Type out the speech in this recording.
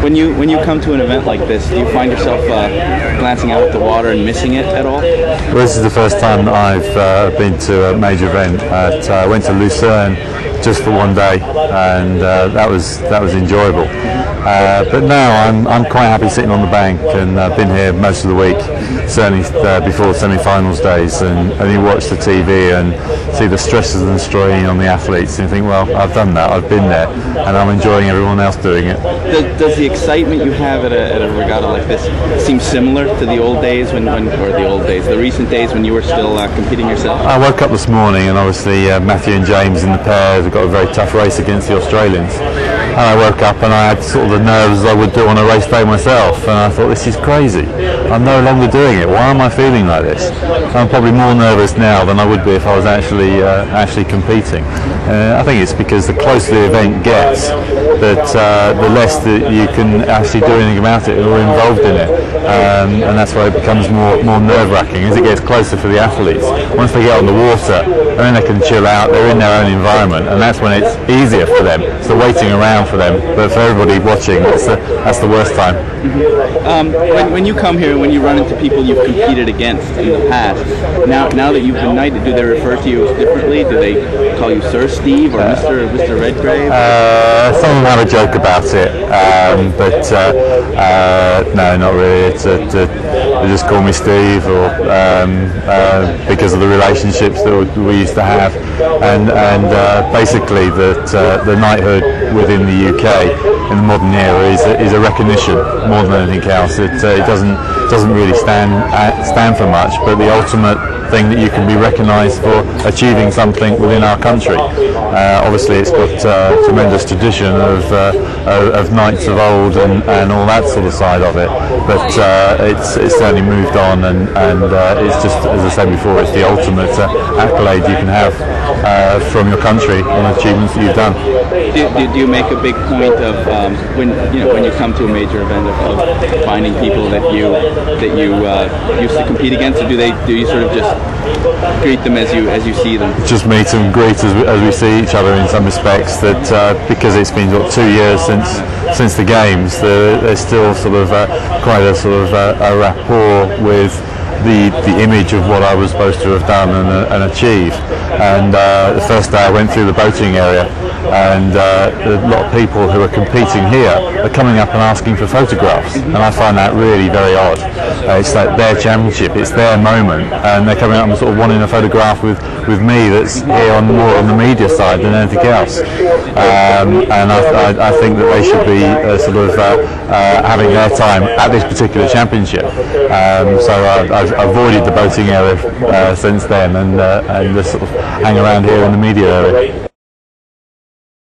When you come to an event like this, do you find yourself glancing out at the water and missing it at all? Well, this is the first time I've been to a major event. I went to Lucerne just for one day, and that was enjoyable. But now I'm quite happy sitting on the bank, and I've been here most of the week, certainly before the semi-finals days, and you watch the TV and see the stresses and strain on the athletes, and you think, well, I've done that, I've been there, and I'm enjoying everyone else doing it. Does the excitement you have at a regatta like this seem similar to the old days the recent days when you were still competing yourself? I woke up this morning, and obviously Matthew and James in the pairs have got a very tough race against the Australians. And I woke up and I had sort of the nerves I would do on a race day myself, and I thought, this is crazy. I'm no longer doing it. Why am I feeling like this? I'm probably more nervous now than I would be if I was actually competing. I think it's because the closer the event gets, that the less that you can actually do anything about it or involved in it, and that's why it becomes more nerve-wracking as it gets closer for the athletes. Once they get on the water, then they can chill out. They're in their own environment, and that's when it's easier for them. It's the waiting around for them, but for everybody watching, that's the worst time. When you come here, when you run into people you've competed against in the past, now that you've been knighted, do they refer to you differently? Do they call you Sir Steve or Mr. Redgrave? Some of them have a joke about it, but no, not really. They just call me Steve, or because of the relationships that we used to have, and basically that the knighthood within the UK in the modern era is a recognition more than anything else. It doesn't really stand for much, but the ultimate thing that you can be recognised for achieving something within our country. Obviously, it's got tremendous tradition of knights of old and all that sort of side of it, but it's certainly moved on, and it's just, as I said before, it's the ultimate accolade you can have from your country on achievements that you've done. Do you make a big point of when you come to a major event of finding people that you used to compete against, or do you sort of just greet them as you see them? Just meet and greet as we see each other in some respects. That because it's been 2 years since the games, there's still sort of quite a sort of a rapport with the image of what I was supposed to have done and achieved. And the first day I went through the boating area, and a lot of people who are competing here are coming up and asking for photographs, and I find that really very odd. It's like their championship, it's their moment, and they're coming up and sort of wanting a photograph with me that's here more on the media side than anything else. And I think that they should be having their time at this particular championship. So I've avoided the boating area since then, and just sort of hang around here in the media area.